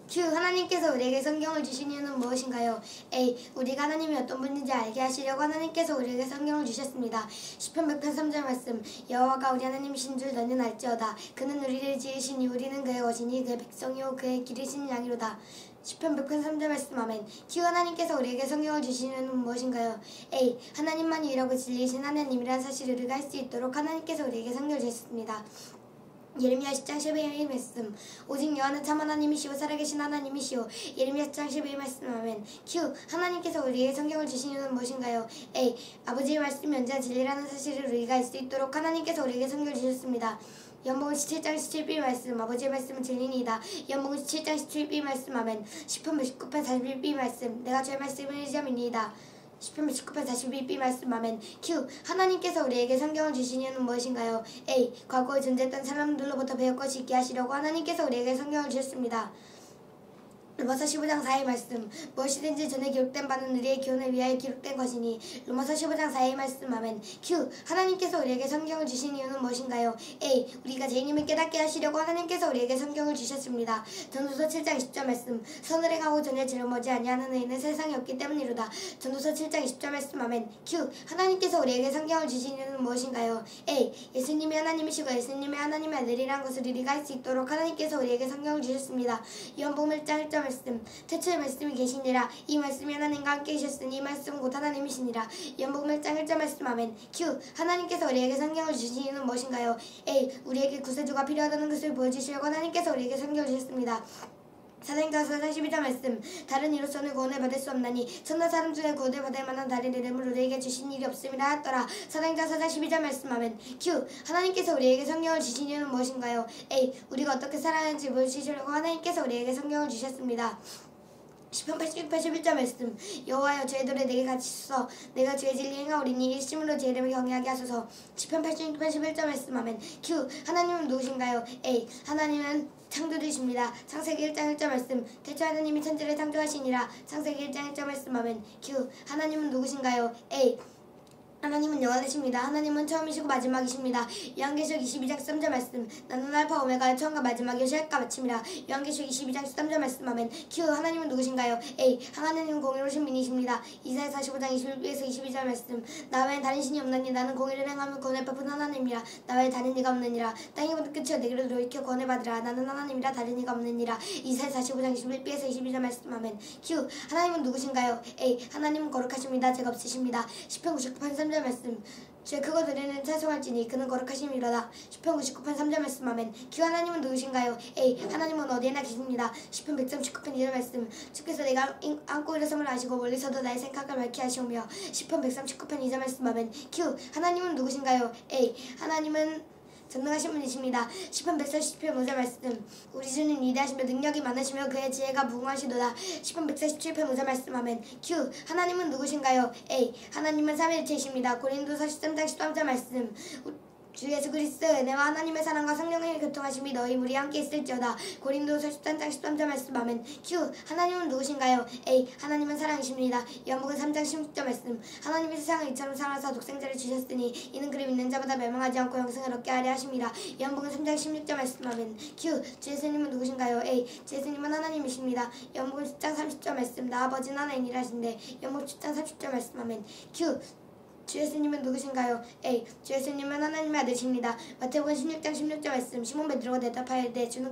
Q. 하나님께서 우리에게 성경을 주신 이유는 무엇인가요? A. 우리가 하나님이 어떤 분인지 알게 하시려고 하나님께서 우리에게 성경을 주셨습니다. 시편 100편 3절 말씀. 여호와가 우리 하나님이신 줄 너는 알지어다. 그는 우리를 지으시니 우리는 그의 것이니 그의 백성이요 그의 기르시는 양이로다. 시편 100편 3절 말씀. 아멘. Q. 하나님께서 우리에게 성경을 주신 이유는 무엇인가요? A. 하나님만이 일하고 진리이신 하나님이라는 사실을 우리가 알 수 있도록 하나님께서 우리에게 성경을 주셨습니다. 예레미야 10장 12의 말씀. 오직 여호와는 참 하나님이시오 살아계신 하나님이시오. 예레미야 10장 12의 말씀. 아멘. Q. 하나님께서 우리에게 성경을 주신 이유는 무엇인가요? A. 아버지의 말씀이 언제나 진리라는 사실을 우리가 알 수 있도록 하나님께서 우리에게 성경을 주셨습니다. 연복음 17장 17b 말씀. 아버지의 말씀은 진리니이다. 연복음 17장 17b 말씀. 아멘. 시편 119편 41b 말씀. 내가 주의 말씀을 의지함이니이다. 시편 119편 42b 말씀. 아멘. Q. 하나님께서 우리에게 성경을 주신 이유는 무엇인가요? A. 과거에 존재했던 사람들로부터 배울 것이 있게 하시려고 하나님께서 우리에게 성경을 주셨습니다. 로마서 15장 4의 말씀. 무엇이든지 전에 기록된 바는 우리의 교훈을 위하여 기록된 것이니. 로마서 15장 4의 말씀. 아멘. Q. 하나님께서 우리에게 성경을 주신 이유는 무엇인가요? A. 우리가 죄인임을 깨닫게 하시려고 하나님께서 우리에게 성경을 주셨습니다. 전도서 7장 20절 말씀. 선을 행하고 전에 죄를 머지 아니하는 의인은 세상에 없기 때문이로다. 전도서 7장 20절 말씀. 아멘. Q. 하나님께서 우리에게 성경을 주신 이유는 무엇인가요? A. 예수님이 하나님이시고 예수님의 하나님의 아들이라는 것을 우리가 알 수 있도록 하나님께서 우리에게 성경을 주셨습니다. 요한복음 1장 1절 말씀. 태초에 말씀이 계시니라. 이 말씀이 하나님과 함께 계셨으니 이 말씀은 곧 하나님이시니라. 요한복음 1장 1절 말씀. 아멘. Q. 하나님께서 우리에게 성경을 주신 이유는 무엇인가요? A. 우리에게 구세주가 필요하다는 것을 보여주시려고 하나님께서 우리에게 성경을 주셨습니다. 사도행전 4장 12절 말씀. 다른 이로서는 구원을 받을 수 없나니 천하 사람 중에 구원을 받을 만한 다른 이름을 우리에게 주신 일이 없음이라 하였더라. 사도행전 4장 12절 말씀. 아멘. Q. 하나님께서 우리에게 성경을 주신 이유는 무엇인가요? A. 우리가 어떻게 살아야하는지 보여주시려고 하나님께서 우리에게 성경을 주셨습니다. 시편 81절 말씀. 여호와여 저희들을 내게 갇히소서. 내가 주의 진리 행하오리니 일심으로 제 이름을 경외하게 하소서. 시편 81절 말씀. 아멘. Q. 하나님은 누구신가요? A. 하나님은 창조주이십니다. 창세기 1장 1절 말씀. 태초 하나님이 천지를 창조하시니라. 창세기 1장 1절 말씀. 아멘. Q. 하나님은 누구신가요? A. 하나님은 영원하십니다. 하나님은 처음이시고 마지막이십니다. 요한계시록 22장 13절 말씀. 나는 알파 오메가의 처음과 마지막이 시작과 마침이라. 요한계시록 22장 13절 말씀. 아멘. Q. 하나님은 누구신가요? A. 하나님은 공의로우신 분이십니다. 이사야 45장 21에서 22절 말씀. 나 외엔 다른 신이 없나니 나는 공의를 행하며 구원을 베푼 하나님이라. 나 외에 다른 이가 없느니라. 땅이 모두 끝이여 내게로 돌이켜 구원을 받으라. 나는 하나님이라 다른 이가 없느니라. 이사야 45장 21에서 22절 말씀. 아멘. Q. 하나님은 누구신가요? A. 하나님은 거룩하십니다. 죄가 없으십니다. 시편 99편 3절 말씀. 죄 크고 들에는 찬송할지니 그는 거룩하심이로다. 시편 99편 3절 말씀. 아멘. Q. 하나님은 누구신가요? A. 하나님은 어디에나 계십니다. 시편 139편 2절 말씀. 주께서 내가 안고 일어섬을 아시고 멀리서도 나의 생각을 밝히 하시오며. 시편 139편 2절 말씀. 아멘. Q. 하나님은 누구신가요? A. 하나님은 전능하신 분이십니다. 시편 140편 5절 말씀. 우리 주는 위대하시며 능력이 많으시며 그의 지혜가 무궁하시도다. 시편 147편 5절 말씀. 아멘. Q. 하나님은 누구신가요? A. 하나님은 삼위일체이십니다. 고린도서 13장 13절 말씀. 주 예수 그리스도의 은혜와 하나님의 사랑과 성령의 교통하심이 너희 무리 함께 있을지어다. 고린도서 13장 13절 말씀. 아멘. Q. 하나님은 누구신가요? A. 하나님은 사랑이십니다. 요한복음 3장 16절 말씀. 하나님이 세상을 이처럼 사랑하사 독생자를 주셨으니 이는 그를 믿는 자보다 멸망하지 않고 영생을 얻게 하려 하심이라. 요한복음 3장 16절 말씀. 아멘. Q. 주 예수님은 누구신가요? A. 주 예수님은 하나님이십니다. 요한복음 10장 30절 말씀. 나 아버지는 하나님이라 하신대. 요한복음 10장 30절 말씀. 아멘. Q. 주 예수님은 누구신가요? A. 주 예수님은 하나님의 아들이십니다. 마태복음 16장 16절 말씀. 시몬 베드로가 대답하였되 주는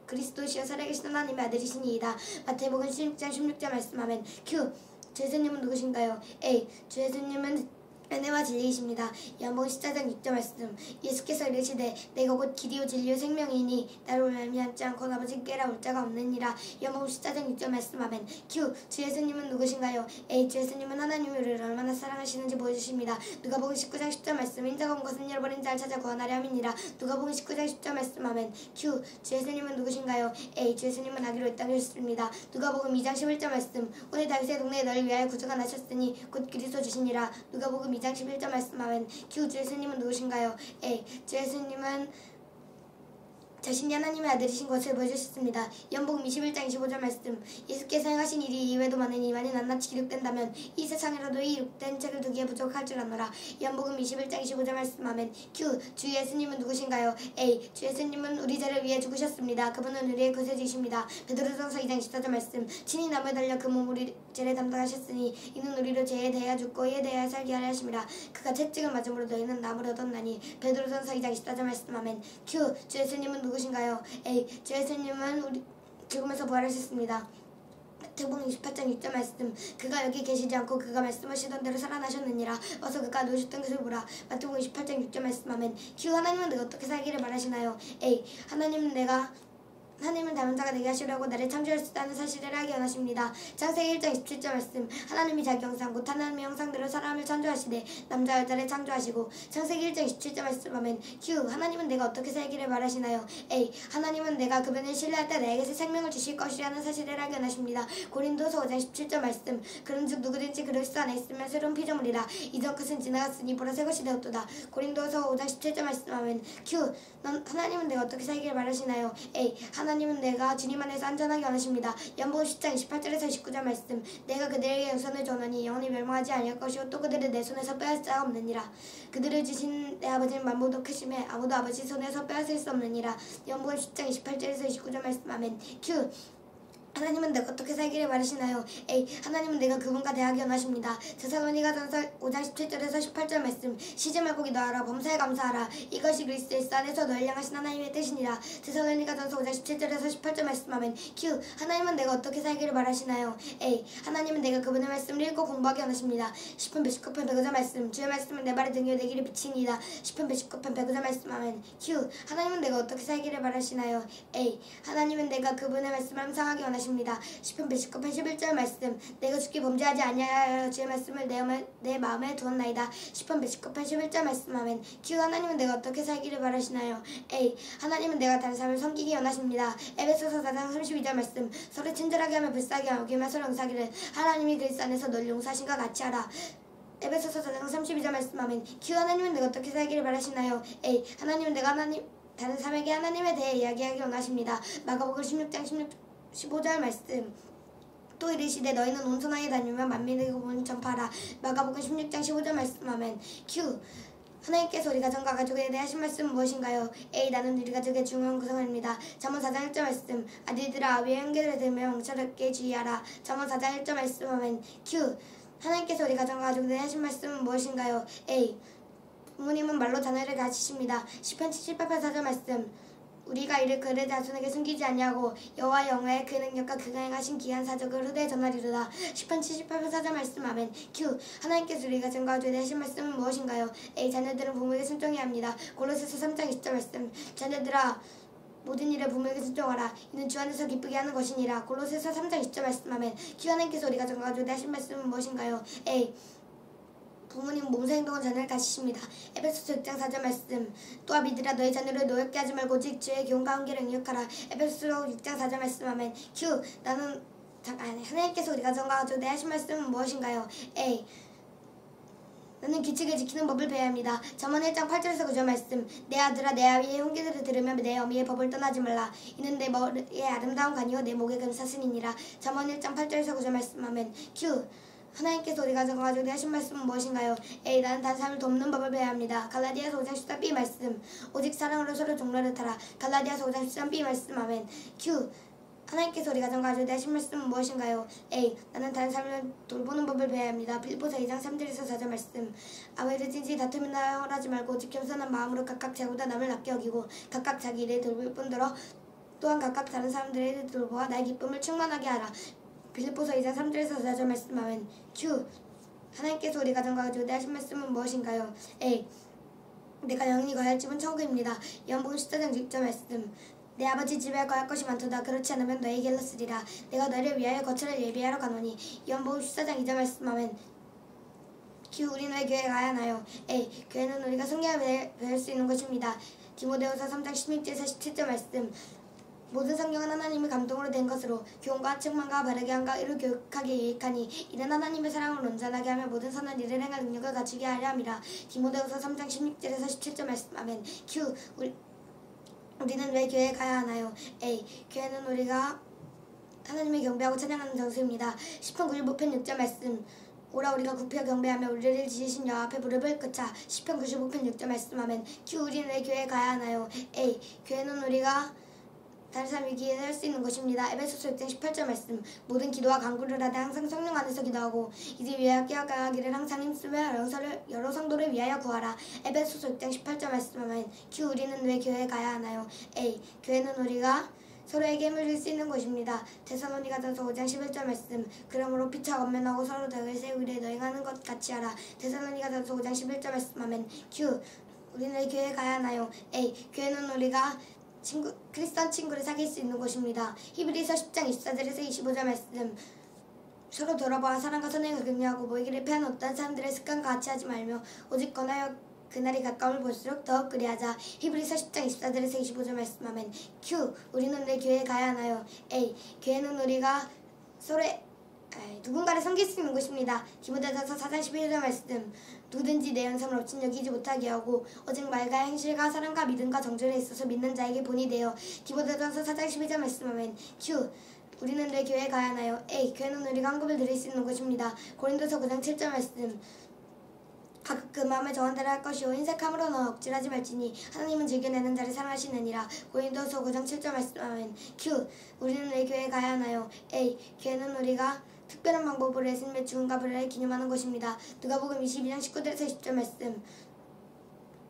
그리스도시여 살아계신 하나님의 아들이시니이다. 마태복음 16장 16절 말씀. 아멘. Q. 주 예수님은 누구신가요? A. 주 예수님은 은혜와 진리이십니다. 요한복음 14장 6절 말씀. 예수께서 이르시되 내가 곧 길이요 진리요 생명이니 나로 말미암지 않고 아버지께라 올 자가 없느니라. 요한복음 14장 6절 말씀. 아멘. Q. 주 예수님은 누구신가요? A. 주 예수님은 하나님이 우리를 얼마나 사랑하시는지 보여주십니다. 누가복음 19장 10절 말씀. 인자가 온 것은 잃어버린 자를 찾아 구원하려 함이니라. 누가복음 19장 10절 말씀. 아멘. Q. 주 예수님은 누구신가요? A. 주 예수님은 아기로 이 땅에 오셨습니다. 누가복음 2장 11절 말씀. 오늘 다윗의 동네에 너를 위하여 구주가 나셨으니 곧 그리스도 주시니라. 누가복음 2장 11절 말씀. 아멘. Q. 주 예수님은 누구신가요? A. 주 예수님은 자신이 하나님의 아들이신 것을 보여주셨습니다. 연복음 21장 25절 말씀. 예수께서 행하신 일이 이외에도 많으니 만일 낱낱이 기록된다면 이 세상에라도 이 기록된 책을 두기에 부족할 줄 아노라. 연복음 21장 25절 말씀. 아멘. Q. 주 예수님은 누구신가요? A. 주 예수님은 우리 죄를 위해 죽으셨습니다. 그분은 우리의 구세주이십니다. 베드로전서 2장 14절 말씀. 친히 나무에 달려 그 몸 우리 죄를 담당하셨으니 이는 우리로 죄에 대하여 죽고 이에 대하여 살게 하려 하심이라. 그가 채찍을 맞음으로 너희는 나무를 얻었나니. 베드로전서 2장 14절 말씀. 아멘. Q. 주 예수님은 누구신가요? A. 주 예수님은 우리 죽음에서 부활하셨습니다. 마태복음 28장 6절 말씀. 그가 여기 계시지 않고 그가 말씀하시던 대로 살아나셨느니라. 어서 그가 누우셨던 것을 보라. 마태복음 28장 6절 말씀. 아멘. Q. 하나님은 내가 어떻게 살기를 바라시나요? A. 하나님은 닮은 자가 되게 하시려고 나를 창조하셨다는 사실을 알게 원하십니다. 창세기 1장 27절 말씀. 하나님이 자기 형상 곧 하나님의 형상대로 사람을 창조하시되 남자 여자를 창조하시고. 창세기 1장 27절 말씀. 아멘. Q. 하나님은 내가 어떻게 살기를 바라시나요? A. 하나님은 내가 그분을 신뢰할 때 나에게 새 생명을 주실 것이라는 사실을 알게 원하십니다. 고린도서 5장 17절 말씀. 그런즉 누구든지 그리스도 안에 있으면 새로운 피조물이라. 이전 것은 지나갔으니 보라 새 것이 되었도다. 고린도서 5장 17절 말씀. 아멘. Q. 하나님은 내가 어떻게 살기를 바라시나요? A. 하나님은 내가 주님 안에서 안전하게 원하십니다. 연복음 10장 28절에서 29절 말씀. 내가 그들에게 유산을 주노니 영원히 멸망하지 아니할 것이요 또 그들을 내 손에서 빼앗을 자가 없느니라. 그들을 주신 내 아버지는 만보도 크심에 아무도 아버지 손에서 빼앗을 수 없느니라. 연복음 10장 28절에서 29절 말씀. 아멘. Q. 하나님은 내가 어떻게 살기를 바라시나요? A. 하나님은 내가 그분과 대하기 원하십니다. 데살로니가전서 5장 17절에서 18절 말씀. 쉬지 말고 기도하라. 범사에 감사하라. 이것이 그리스도 예수 안에서 너를 향하신 하나님의 뜻이니라. 데살로니가전서 5장 17절에서 18절 말씀. 아멘. Q. 하나님은 내가 어떻게 살기를 바라시나요? A. 하나님은 내가 그분의 말씀을 읽고 공부하기 원하십니다. 시편 119편 105절 말씀. 주의 말씀은 내 발의 등이요 내 길의 빛이니이다. 시편 119편 105절 말씀. 아멘. Q. 하나님은 내가 어떻게 살기를 바라시나요? A. 하나님은 내가 그분의 말씀을 함상하기 원하십니다. 시편 119편 11절 말씀. 내가 죽기 범죄하지 아니하여 주의 말씀을 내 마음에 두었나이다. 시편 119편 11절 말씀. 아멘. Q. 하나님은 내가 어떻게 살기를 바라시나요? A. 하나님은 내가 다른 사람을 섬기기 원하십니다. 에베소서 4장 32절 말씀. 서로 친절하게 하며 불쌍히 여기며 서로 용서하기를 하나님이 그리스도 안에서 널 용서하신과 같이 하라. 에베소서 4장 32절 말씀. 아멘. Q. 하나님은 내가 어떻게 살기를 바라시나요? A. 하나님은 내가 다른 사람에게 하나님에 대해 이야기하기 원하십니다. 마가복음 16장 15절 말씀. 또 이르시되 너희는 온 세상에 다니며 만민에게 복음을 전파하라. 마가복음 16장 15절 말씀. 아멘. Q. 하나님께서 우리 가정과 가족에 대해 하신 말씀은 무엇인가요? A. 나는 우리 가족의 중요한 구성원입니다. 잠언 4장 1절 말씀. 아들들아 아비의 형제를 들으며 영철없게 주의하라. 잠언 4장 1절 말씀. 아멘. Q. 하나님께서 우리 가정과 가족에 대해 하신 말씀은 무엇인가요? A. 부모님은 말로 자녀를 가르치십니다. 시편 78편 4절 말씀. 우리가 이를 그의 자손에게 숨기지 아니하고 여호와 영화의 그 능력과 그가 행하신 기한 사적을 후대에 전하리로다. 시편 78편 4절 말씀. 아멘. Q. 하나님께서 우리 가정과 가족에 하신 말씀은 무엇인가요? A. 자녀들은 부모에게 순종해야 합니다. 골로새서 3장 20절 말씀. 자녀들아 모든 일에 부모에게 순종하라. 이는 주 안에서 기쁘게 하는 것이니라. 골로새서 3장 20절 말씀. 아멘. Q. 하나님께서 우리 가정과 가족에 하신 말씀은 무엇인가요? A. 부모님 몸소 행동은 자녀를 가르치십니다. 에베소서 6장 4절 말씀. 또 아비들아 너희 자녀를 노엽게 하지 말고 오직 주의 교훈과 훈계를 응육하라. 에베소서 6장 4절 말씀. 아멘. Q. 하나님께서 우리 가정과 가족에 하신 말씀은 무엇인가요? A. 너는 규칙을 지키는 법을 배워야 합니다. 잠언 1장 8절에서 9절 말씀. 내 아들아 내 아비의 훈계들을 들으며 내 어미의 법을 떠나지 말라. 이는 내 머리의 아름다운 관이요 내 목의 금사슬이니라. 잠언 1장 8절에서 9절 말씀. 아멘. Q. 하나님께서 우리 가정과 가족에 하신 말씀은 무엇인가요? A. 나는 다른 사람을 돕는 법을 배워야 합니다. 갈라디아서 5장 13b 말씀. 오직 사랑으로 서로 종로를 타라. 갈라디아서 5장 13b 말씀. 아멘. Q. 하나님께서 우리 가정과 가족에 하신 말씀은 무엇인가요? A. 나는 다른 사람을 돌보는 법을 배워야 합니다. 빌립보서 2장 3절에서 4절 말씀. 아무에도 진지 다툼이나 헐하지 말고 오직 겸손한 마음으로 각각 자기보다 남을 낫게 여기고 각각 자기 일을 돌볼 뿐더러 또한 각각 다른 사람들의 일을 돌보아 나의 기쁨을 충만하게 하라. 빌립보서 2장 3절에서 4절 말씀. 아멘. Q. 하나님께서 우리 가정과 가족에 하신 말씀은 무엇인가요? A. 내가 영원히 거할 집은 천국입니다. 연복음 14장 6절 말씀. 내 아버지 집에 거할 것이 많도다. 그렇지 않으면 너에게 일렀으리라. 내가 너를 위하여 거처를 예비하러 가노니. 연복음 14장 2절 말씀. 아멘. Q. 우리는 왜 교회에 가야 하나요? A. 교회는 우리가 성경을 배울 수 있는 것입니다. 디모데후서 3장 16절에서 17절 말씀. 모든 성경은 하나님의 감동으로 된 것으로 교훈과 책망과 바르게 함과 이를 교육하기에 유익하니 이는 하나님의 사랑을 온전하게 하며 모든 선한 일을 행할 능력을 갖추게 하려 함이라. 디모데후서 3장 16절에서 17절 말씀. 아멘. Q. 우리는 왜 교회에 가야 하나요? A. 교회는 우리가 하나님을 경배하고 찬양하는 장소입니다. 시편 95편 6절 말씀. 오라 우리가 굽혀 경배하며 우리를 지으신 여호와 앞에 무릎을 꿇자. 시편 95편 6절 말씀. 아멘. Q. 우리는 왜 교회에 가야 하나요? A. 교회는 우리가 다른 사람 위기에 설 수 있는 것입니다. 에베소서 6장 18절 말씀. 모든 기도와 간구를 하되 항상 성령 안에서 기도하고 이제 위하여 깨어가기를 항상 힘쓰며 여러 성도를 위하여 구하라. 에베소서 6장 18절 말씀. 아멘. Q. 우리는 왜 교회에 가야 하나요? A. 교회는 우리가 서로에게 힘을 줄 수 있는 곳입니다. 데살로니가전서 5장 11절 말씀. 그러므로 피차 권면하고 서로 덕을 세우기를 너희가는 것 같이 하라. 데살로니가전서 5장 11절 말씀. 아멘. Q. 우리는 왜 교회에 가야 하나요? A. 교회는 우리가 크리스천 친구를 사귈 수 있는 곳입니다. 히브리서 10장 24절에서 25절 말씀. 서로 돌아보아 사랑과 선행을 격려하고 모이기를 패하는 어떤 사람들의 습관과 같이 하지 말며 오직 권하여 그날이 가까움을 볼수록 더욱 그리하자. 히브리서 10장 24절에서 25절 말씀. 아멘. Q. 우리는 왜 교회에 가야 하나요? A. 교회는 우리가 누군가를 섬길 수 있는 곳입니다. 디모데전서 4장 11절 말씀. 누구든지 내 연sam을 업신 여기지 못하게 하고 오직 말과 행실과 사랑과 믿음과 정절에 있어서 믿는 자에게 본이 되어. 디모데전서 4장 12절 말씀. 아멘. Q. 우리는 왜 교회에 가야 하나요? A. 교회는 우리가 헌금을 드릴 수 있는 곳입니다. 고린도서 9장 7절 말씀. 각각 그 마음에 정한 대로 할 것이요 인색함으로는 억지하지 말지니 하나님은 즐겨내는 자를 사랑하시느니라. 고린도서 9장 7절 말씀. 아멘. Q. 우리는 왜 교회에 가야 하나요? A. 교회는 우리가 특별한 방법으로 예수님의 죽음과 부활을 기념하는 것입니다. 누가복음 22장 19절에서 20절 말씀.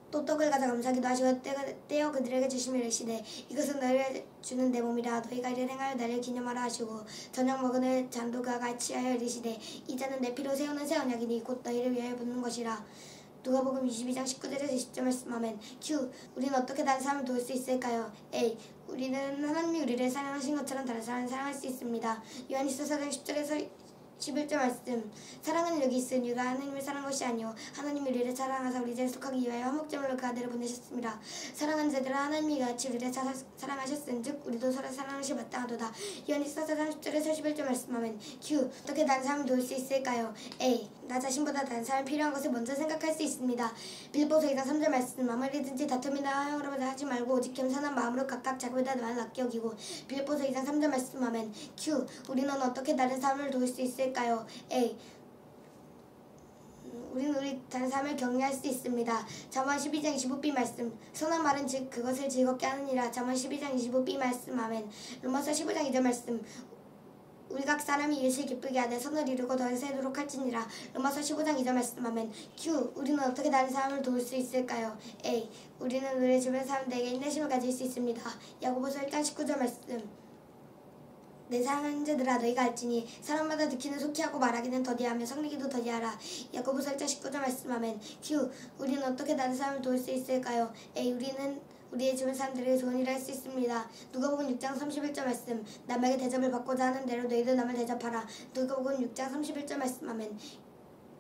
또 떡을 가져 감사기도 하시고 떼어 그들에게 주시며 이르시되 이것은 너희를 주는 내 몸이라. 너희가 이를 행하여 나를 기념하라 하시고 저녁 먹은 후에 잔도 그와 같이 하여 이르시되 이 잔은 내 피로 세우는 새 언약이니 곧 너희를 위하여 붓는 것이라. 누가복음 22장 19절에서 20절 말씀. 아멘. Q. 우리는 어떻게 다른 사람을 도울 수 있을까요? A. 우리는 하나님이 우리를 사랑하신 것처럼 다른 사람을 사랑할 수 있습니다. 요한일서 4장 10절에서 11절 말씀. 사랑은 여기 있으니 우리가 하나님을 사랑한 것이 아니요 하나님이 우리를 사랑하사 우리 죄를 속하기 위하여 화목제물로 그 아들을 보내셨습니다. 사랑하는 자들은 하나님이 같이 우리를 사랑하셨은즉 우리도 서로 사랑하시 마땅하도다. 요한일서 4장 10절에서 11절 말씀. 아멘. Q. 어떻게 다른 사람을 도울 수 있을까요? A. 나 자신보다 다른 사람이 필요한 것을 먼저 생각할 수 있습니다. 빌립보서 2장 3절 말씀. 아무리든지 다툼이나 하영으로 하지 말고 오직 겸손한 마음으로 각각 자기보다 나을 아껴 여기고. 빌립보서 2장 3절 말씀. 아멘. Q. 우리는 어떻게 다른 사람을 도울 수 있을까요? A. 우리 다른 사람을 격려할 수 있습니다. 잠언 12장 25b 말씀. 선한 말은 즉 그것을 즐겁게 하느니라. 잠언 12장 25b 말씀. 아멘. 로마서 15장 2절 말씀. 우리 각 사람이 이웃을 기쁘게 하되 선을 이루고 더 세도록 할지니라. 로마서 15장 2절 말씀. 아멘. Q. 우리는 어떻게 다른 사람을 도울 수 있을까요? A. 우리는 우리 주변 사람들에게 인내심을 가질 수 있습니다. 야고보서 1장 19절 말씀. 내 사랑하는 자들아 너희가 알지니 사람마다 듣기는 속히 하고 말하기는 더디하며 성리기도 더디하라. 야고보서 1장 19절 말씀. 아멘. Q. 우리는 어떻게 다른 사람을 도울 수 있을까요? A. 우리는 우리의 주변 사람들에게 좋은 일을 할 수 있습니다. 누가복음 6장 31절 말씀. 남에게 대접을 받고자 하는 대로 너희도 남을 대접하라. 누가복음 6장 31절 말씀. 아멘.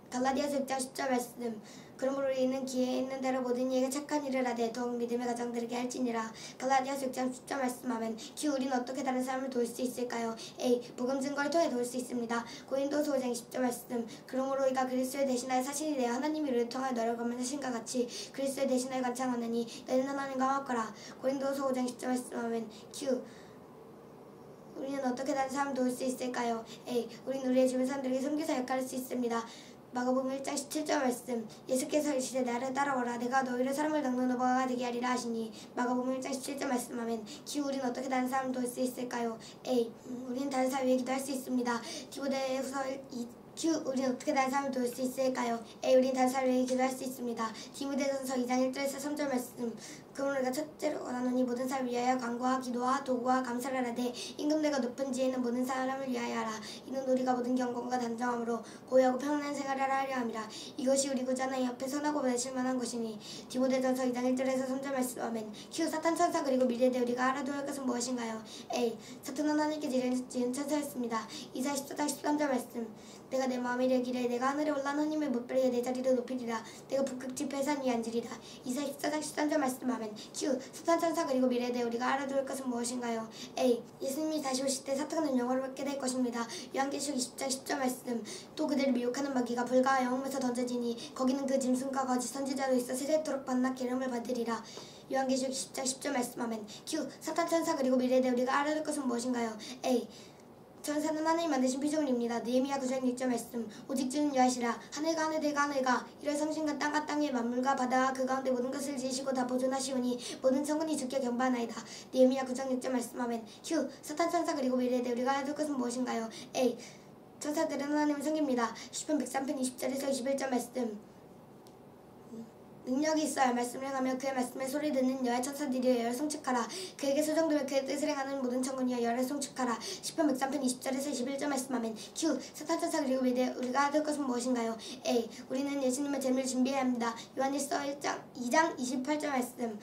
갈라디아서 6장 10절 말씀. 그러므로 우리는 기회에 있는 대로 모든 이에게 착한 일을 하되 더욱 믿음의 가정들에게 할지니라. 갈라디아서 6장 10절 말씀. 아멘. Q. 우리는 어떻게 다른 사람을 도울 수 있을까요? A. 복음 증거를 통해 도울 수 있습니다. 고린도서 5장 20절 말씀. 그러므로 우리가 그리스도를 대신하여 사신이 되어 하나님이 우리를 통하여 너를 검문하신과 같이 그리스도를 대신하여 간청하느니 너희는 하나님과 화합하라. 고린도서 5장 10절 말씀. 아멘. Q. 우리는 어떻게 다른 사람을 도울 수 있을까요? A. 우리는 우리의 주변 사람들에게 선교사 역할을 할 수 있습니다. 마가복음 1장 17절 말씀. 예수께서 이르시되 나를 따라오라 내가 너희를 사람을 닦는 어부가 되게 하리라 하시니. 마가복음 1장 17절 말씀. 아멘. Q. 우리는 어떻게 다른 사람을 도울 수 있을까요? A. 우리는 다른 사람 위해 기도할 수 있습니다. 디모데후서 Q. 우리는 어떻게 다른 사람을 도울 수 있을까요? A. 우리는 다른 사람을 위해 기도할 수 있습니다. 디모데전서 2장 1절에서 3절 말씀. 그러므로 우리가 첫째로 원하노니 모든 사람을 위하여 간구와 기도와 도구와 감사를 하되 임금대가 높은 지에 있는 모든 사람을 위하여 하라. 이는 우리가 모든 경건과 단정함으로 고요하고 평안한 생활을 하려 함이라. 이것이 우리 구주 하나님 앞에 선하고 받으실 만한 것이니. 디모데전서 2장 1절에서 3절 말씀. 아멘. Q. 사탄 천사 그리고 미래대 우리가 알아두어 할 것은 무엇인가요? A. 사탄은 하나님께 지은 천사였습니다. 이사야 14장 13절 말씀. 내가 내 마음에 이르기를 내가 하늘에 올라 하나님의 못베리에 내 자리를 높이리라. 내가 북극 지폐 산 위에 앉으리라. 이사야 14장 13절 말씀. 아멘. Q. 사탄 천사 그리고 미래대 우리가 알아둘 것은 무엇인가요? A. 예수님이 다시 오실 때 사탄은 영광을 받게 될 것입니다. 요한계시록 20장 10절 말씀. 또 그들을 미혹하는 마귀가 불과 영웅에서 던져지니 거기는 그 짐승과 거짓 선지자도 있어 세세토록 반납 기름을 받으리라. 요한계시록 10장 10절 말씀 아멘. Q. 사탄 천사 그리고 미래에 우리가 알아둘 것은 무엇인가요? A. 천사는 하나님 만드신 피조물입니다. 느헤미야 9장 6절 말씀. 오직 주는 여호와시라. 하늘과 하늘들과 하늘과 이런 성신과 땅과 땅의 만물과 바다와 그 가운데 모든 것을 지으시고 다 보존하시오니 모든 성군이 주께 경배하나이다. 느헤미야 9장 6절 말씀 아멘. Q. 사탄 천사 그리고 미래에 우리가 알아둘 것은 무엇인가요? A. 천사들은 하나님을 섬깁니다. 시편 103편 20절에서 21절 말씀. 능력이 있어야 말씀을 행하며 그의 말씀에 소리 듣는 여호와의 천사들이여 여호와를 송축하라. 그에게 소정되며 그의 뜻을 행하는 모든 천군이여 여호와를 송축하라. 시편 103편 20절에서 21절 말씀 아멘. Q. 사탄 천사 그리고 미래 우리가 하될 것은 무엇인가요? A. 우리는 예수님의 재물을 준비해야 합니다. 요한일서 2장 28절 말씀.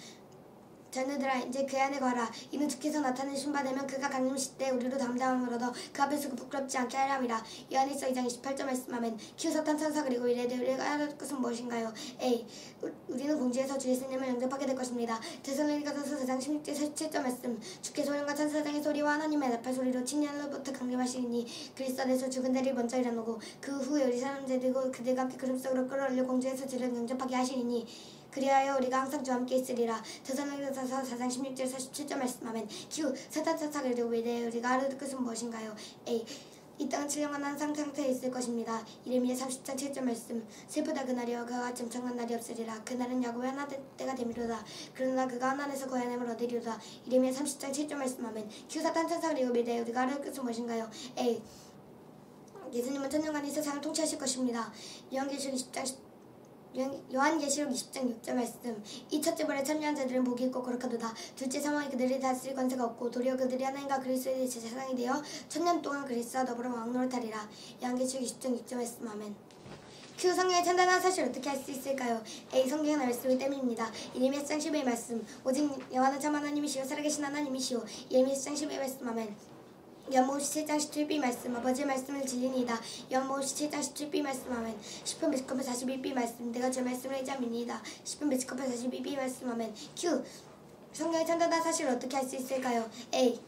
자녀들아 이제 그 안에 가라. 이는 주께서 나타내신 바 되면 그가 강림하실 때 우리로 담당함을 얻어 그 앞에서 부끄럽지 않게 하려 함이라. 요한일서 2장 28절 말씀 아멘. Q. 사탄 천사 그리고 이래되 우리가 할 것은 무엇인가요? A. 우리는 공중에서 주 예수님을 영접하게 될 것입니다. 데살로니가전서 4장 16절 47절 말씀. 주께서 소령과 천사장의 소리와 하나님의 나팔 소리로 칭찬으로부터 강림하시니 그리스도 안에서 죽은 자들이 먼저 일어나고 그 후에 우리 사람들이고 그들과 함께 구름 속으로 끌어올려 공중에서 주를 영접하게 하시니 그리하여 우리가 항상 주와 함께 있으리라. 데살로니가전서 4장 16절 47절 말씀 아멘. Q. 사탄 천사 그리고 미래에 우리가 알아둘 것은 무엇인가요? A. 이 땅은 7년간 항상 상태에 있을 것입니다. 이레미야 30장 7절 말씀. 슬프다 그날이여 그와 같이 엄청난 날이 없으리라. 그날은 야곱의 하나 때가 되미로다. 그러나 그가 하나님에서 거의 하나님을 얻으리로다. 이레미야 30장 7절 말씀 아멘. Q. 사탄 천사 그리고 미래에 우리가 알아둘 것은 무엇인가요? A. 예수님은 천년간 이 세상을 통치하실 것입니다. 요한계시록 20장 6절 말씀. 이 첫째 벌에 참여한 자들은 복이 있고 거룩하도다. 둘째 사망이 그들이 다스릴 권세가 없고 도리어 그들이 하나님과 그리스도의 제사장이 되어 천년 동안 그리스도와 더불어 왕노릇하리라. 요한계시록 20장 6절 말씀 아멘. Q. 성경의 찬단한 사실 어떻게 알 수 있을까요? A. 성경의 말씀이기 때문입니다. 이레미야 10장 11의 말씀. 오직 여호와는 참 하나님이시오 살아계신 하나님이시오. 이레미야 10장 11의 말씀 아멘. 요한복음 17장 17b 말씀. 아버지의 말씀을 진리니이다. 요한복음 17장 17b 말씀 아멘. 시편 119편 41b 말씀. 내가 주 말씀을 의지함이니이다. 시편 119편 42b 말씀 아멘. Q. 성경의 찬단한 사실을 어떻게 알 수 있을까요? A.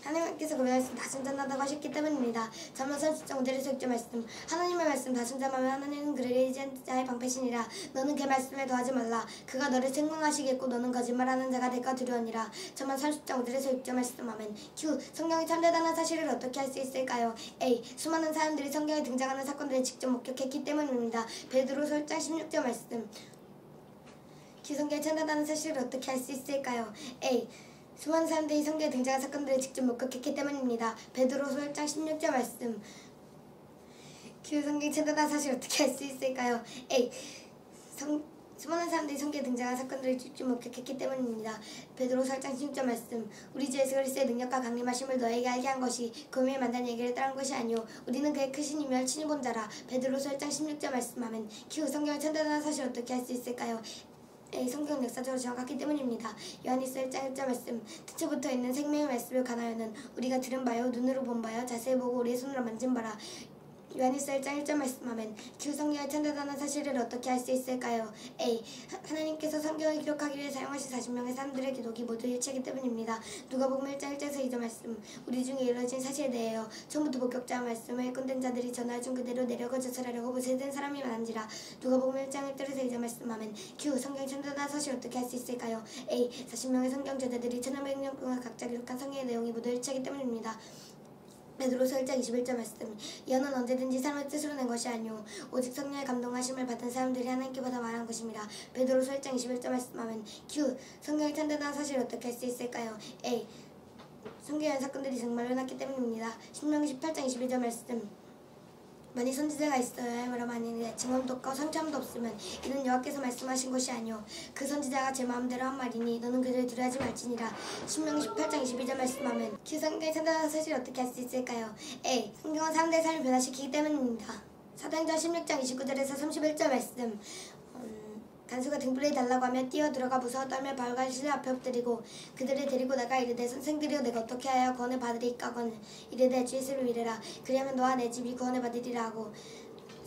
하나님께서 그 말씀 다 전전하다고 하셨기 때문입니다. 잠언 30장 5절에서 6절 말씀. 하나님의 말씀 다 전전하면 하나님은 그를 의지한 자의 방패시니라. 너는 그 말씀에 더하지 말라. 그가 너를 생명하시겠고 너는 거짓말하는 자가 될까 두려우니라. 잠언 30장 5절에서 6절 말씀 아멘. Q. 성경이 참되다는 사실을 어떻게 알 수 있을까요? A. 수많은 사람들이 성경에 등장하는 사건들을 직접 목격했기 때문입니다. 베드로서 1장 16절 말씀. Q. 성경이 참되다는 사실을 어떻게 알 수 있을까요? A. 수많은 사람들이 성경에 등장한 사건들을 직접 목격했기 때문입니다. 베드로서 1장 16절 말씀. 그 성경이 참되다는 사실 어떻게 알 수 있을까요? A. 수많은 사람들이 성경에 등장한 사건들을 직접 목격했기 때문입니다. 베드로서 1장 16절 말씀. 우리 주 예수 그리스도의 능력과 강림하심을 너에게 알게 한 것이 금요에 만난 얘기를 따른 것이 아니오. 우리는 그의 크신 힘을 친히 본 자라. 베드로서 1장 16절 말씀 아멘. Q. 성경이 참되다는 사실 어떻게 알 수 있을까요? A. 성경은 역사적으로 정확하기 때문입니다. 요한일서 1장 1절 말씀. 태초부터 있는 생명의 말씀을 관하여는 우리가 들은 바요 눈으로 본 바요 자세히 보고 우리의 손으로 만진 바라. 요한일서 1장 1절 말씀 아멘. Q. 성경을 참되다는 사실을 어떻게 알 수 있을까요? A. 하나님께서 성경을 기록하기 위해 사용하신 40명의 사람들의 기록이 모두 일치하기 때문입니다. 누가복음 1장 1절에서 2절 말씀. 우리 중에 이루어진 사실에 대하여 처음부터 목격자 말씀을 꾼된 자들이 전하여준 그대로 내려고 저설하려고 보세된 사람이 많은지라. 누가복음 1장 1절에서 2절 말씀 아멘. Q. 성경이 참되다는 사실 어떻게 알 수 있을까요? A. 40명의 성경 제자들이 1500년 동안 각자 기록한 성경의 내용이 모두 일치하기 때문입니다. 베드로서 1장 21절 말씀. 예언은 언제든지 사람의 뜻으로 낸 것이 아니오 오직 성령의 감동하심을 받은 사람들이 하나님께보다 말한 것입니다. 베드로서 1장 21절 말씀 아멘. Q. 성경이 참되다는 사실을 어떻게 알 수 있을까요? A. 성경의 사건들이 정말 일어났기 때문입니다. 신명기 18장 22절 말씀. 만일 선지자가 있어야 할 만일 증언도 없고 성참도 없으면 이는 여호와께서 말씀하신 것이 아니오 그 선지자가 제 마음대로 한 말이니 너는 그를 두려워하지 말지니라. 신명기 18장 22절 말씀하면 Q. 성경의 참되다는 사실을 어떻게 알 수 있을까요? A. 성경은 사람들의 삶을 변화시키기 때문입니다. 사도행전 16장 29절에서 31절 말씀. 간수가 등불이 달라고 하며 뛰어 들어가 무서워 떨며 바울과 실내 앞에 엎드리고 그들을 데리고 나가 이르되 선생들이여 내가 어떻게 하여 구원을 받으리까 하거늘 이르되 주 예수를 믿으라 그리하면 너와 내 집이 구원을 받으리라 하고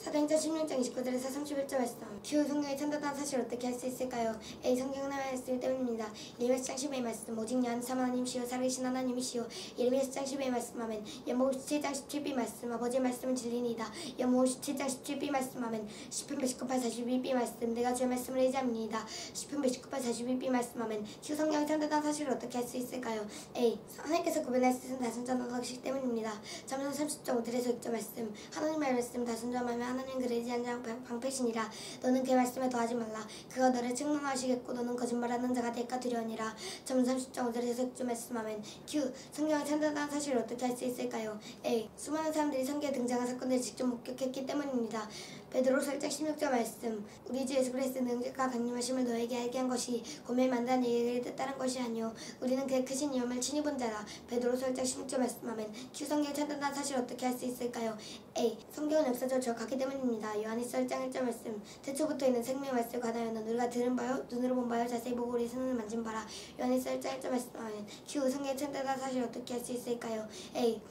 사도행전 16장 29절에서 31절 말씀. q 성경이 참다다는 사실을 어떻게 할 수 있을까요? a 성경은 하나님의 말씀 때문입니다. 예레미야 10장 10의 말씀. 오직 여호와는 하나님이시요 살아계신 하나님이시요. 예레미야 10장 10의 말씀하면 연목 17장 17b 말씀. 아버지의 말씀은 진리니이다. 연목 17장 17b 말씀하면 시편 119편 42b 말씀. 내가 주의 말씀을 의지합니다. 시편 119편 42b 말씀하면 q 성경이 참다다는 사실을 어떻게 할 수 있을까요? a 하나님께서 구별할 수 있는 다순전한 덕식 때문입니다. 잠언 30장 5절에서 6절 말씀. 하나님의 말씀 다순전하면 하나님 그를 의지한 자 방패시니라. 너는 그의 말씀에 더하지 말라. 그가 너를 책망하시겠고 너는 거짓말하는 자가 될까 두려우니라. 잠언 30장 5절에서 6절 말씀하면 q 성경을 참다다는 사실을 어떻게 할 수 있을까요? a 수많은 사람들이 성경에 등장한 사건들을 직접 목격했기 때문입니다. 베드로서 1장 16절 말씀. 우리 주 예수 그리스도의 능력과 강림하심을 너에게 알게 한 것이 고멜 만다는 얘기를 뜻다는 것이 아니오. 우리는 그의 크신 위엄을 친히 본 자라. 베드로서 1장 16절 말씀하면 q 성경을 참다다는 사실을 어떻게 할 수 있을까요? a 성경은 역사적으로 적하기 때문입니다. 요한일서 1장 1절 말씀. 태초부터 있는 생명의 말씀을 관하여는 우리가 들은 바요 눈으로 본 바요 자세히 보고 우리 손으로 만진 바라. 요한일서 1장 1절 말씀하면 q 성경을 참다다는 사실을 어떻게 할 수 있을까요? a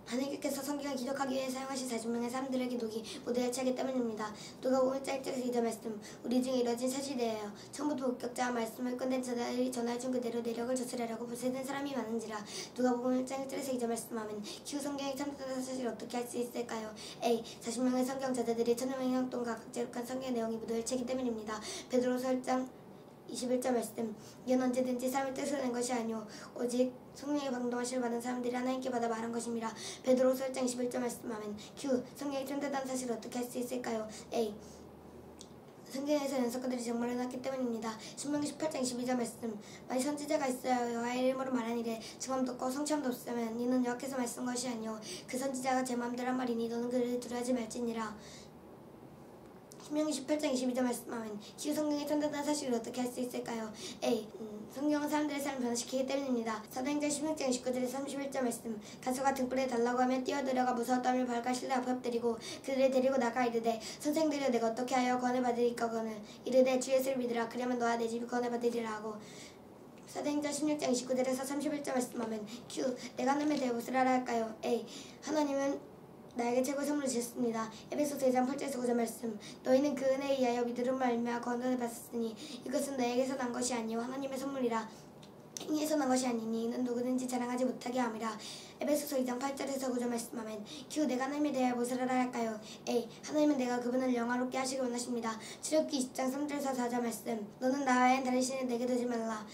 하나님께서 성경을 기록하기 위해 사용하신 40명의 사람들의 기록이 모두 일치하기 때문입니다. 누가복음 1장 1절에서 2절 말씀. 우리 중에 이뤄진 사실이에요. 처음부터 목격자와 말씀을 끝낸 자들이 전하여준 그대로 내력을 조술하려고 불세된 사람이 많은지라. 누가복음 1장 1절에서 2절 말씀하면 q 성경이 참다다는 사실을 어떻게 할 수 있을까요? a 40명의 성경자들이 1000명 동안 각 기록한 성경의 내용이 모두 일치하기 때문입니다. 베드로서 1장 21절 말씀. 이는 언제든지 사람의 뜻을 낸 것이 아니오 오직 성령의 방동하심을 받은 사람들이 하나님께 받아 말한 것입니다. 베드로서 1장 21절 말씀하면 q 성경이 참다다는 사실을 어떻게 할 수 있을까요? a 성경에서 연속들이 정말 일어났기 때문입니다. 신명기 18장 22절 말씀. 만일 선지자가 있어야 여호와의 이름으로 말하니래 증함도 없고 성취함도 없으면 이는 여호와께서 말씀 것이 아니오 그 선지자가 제 마음대로 한 말이니 너는 그를 두려워하지 말지니라. 신명기 18장 22절 말씀하면 q 성경이 참다다는 사실을 어떻게 할 수 있을까요? a 성경은 사람들의 삶을 변화시키기 때문입니다. 사도행전 16장 29절에서 31절 말씀. 가수가 등불에 달라고 하며 뛰어들어가 무서웠다며 발과 실내 앞에 엎드리고 그들을 데리고 나가 이르되 선생들이여 내가 어떻게 하여 구원을 받으리까 거늘 이르되 주 예수를 믿으라 그리하면 너와 내 집이 구원을 받으리라 하고. 사도행전 16장 29절에서 31절 말씀하면 q 내가 하나님에 대해 무엇을 알아야 할까요? a 하나님은 나에게 최고의 선물을 주셨습니다. 에베소서 2장 8절에서 9절 말씀. 너희는 그 은혜에 의하여 믿음으로 말미암아 구원을 받았으니 이것은 너에게서 난 것이 아니요 하나님의 선물이라. 행위에서 난 것이 아니니 이는 누구든지 자랑하지 못하게 함이라. 에베소서 2장 8절에서 9절 말씀하면 q 내가 하나님에 대해 무엇을 알아야 할까요? a 하나님은 내가 그분을 영화롭게 하시기 원하십니다. 출애굽기 20장 3절에서 4절 말씀. 너는 나 외엔 다른 신을 내게 두지 말라.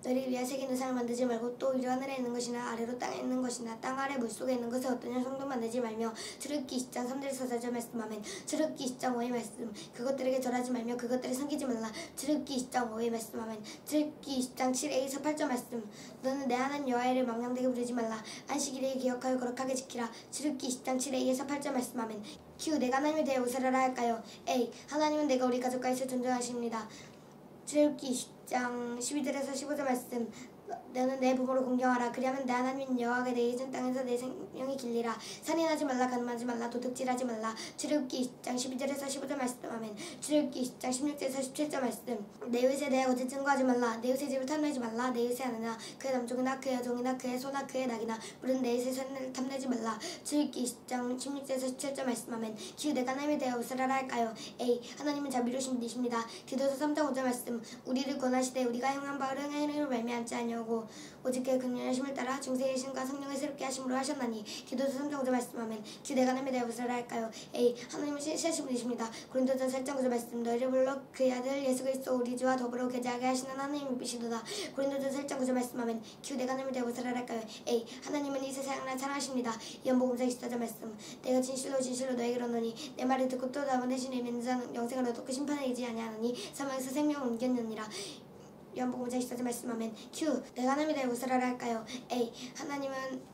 너를 위하여 새긴 우상을 만들지 말고 또 위로 하늘에 있는 것이나 아래로 땅에 있는 것이나 땅 아래 물속에 있는 것에 어떤 형상도 만들지 말며. 출애굽기 20장 3절에서 4절 말씀하면 출애굽기 20장 5의 말씀. 그것들에게 절하지 말며 그것들을 섬기지 말라. 출애굽기 20장 5의 말씀하면 출애굽기 20장 7에서 8절 말씀. 너는 내 하나님 여호와를 망령되게 부르지 말라. 안식일에 기억하여 거룩하게 지키라. 출애굽기 20장 7에서 8절 말씀하면 q 내가 하나님에 대해 무엇을 알아야 할까요? a 하나님은 내가 우리 가족과 있어 존중하십니다. 출애굽기 20장 12절에서 15절 말씀. 너는 내 부모를 공경하라. 그리하면 내 하나님 여호와가 내게 준 땅에서 내 생명이 길리라. 살인하지 말라. 간음하지 말라. 도둑질하지 말라. 출애굽기 20장 12절에서 15절 말씀하면 출애굽기 20장 16절에서 17절 말씀. 내 이웃에 대해 거짓 증거하지 말라. 내 이웃의 집을 탐내지 말라. 내 이웃의 아내나 그의 남종이나 그의 여종이나 그의 소나 그의 낙이나 물은 내 이웃의 손을 탐내지 말라. 출애굽기 20장 16절에서 17절 말씀하면 q 내가 하나님에 대해 무엇을 알아야 할까요? a 하나님은 자비로우신 분이십니다. 디도서 3장 5절 말씀. 우리를 권하시되 우리가 행한 바를 행함으로 말미암지 아니하고 오직 그의 긍휼하심을 따라 중생의 신과 성령을 새롭게 하심으로 하셨나니. 디도서 3장 5절 말씀하면 q 내가 하나님에 대해 무엇을 알아야 할까요? a 하나님은 신실하신 분이십니다. 고린도전서 1장 9절 말씀. 너희를 불러 그의 아들 예수 그리스도 우리 주와 더불어 계좌하게 하시는 하나님의 빛이도다. 고린도전서 1장 9절 말씀하면 q 내가 하나님에 대해 무엇을 알아야 할까요? a 하나님은 이 세상을 사랑하십니다. 요한복음 4장 말씀. 내가 진실로 너에게 이르노니 내 말을 듣고 또 나만 대신에 믿는 자는 영생을 얻고 심판에 이르지 아니하노니 사망에서 생명을 옮겼느니라. 요한복음 4장 말씀하면 q 내가 하나님에 대해 무엇을 알아야 할까요? a 하나님은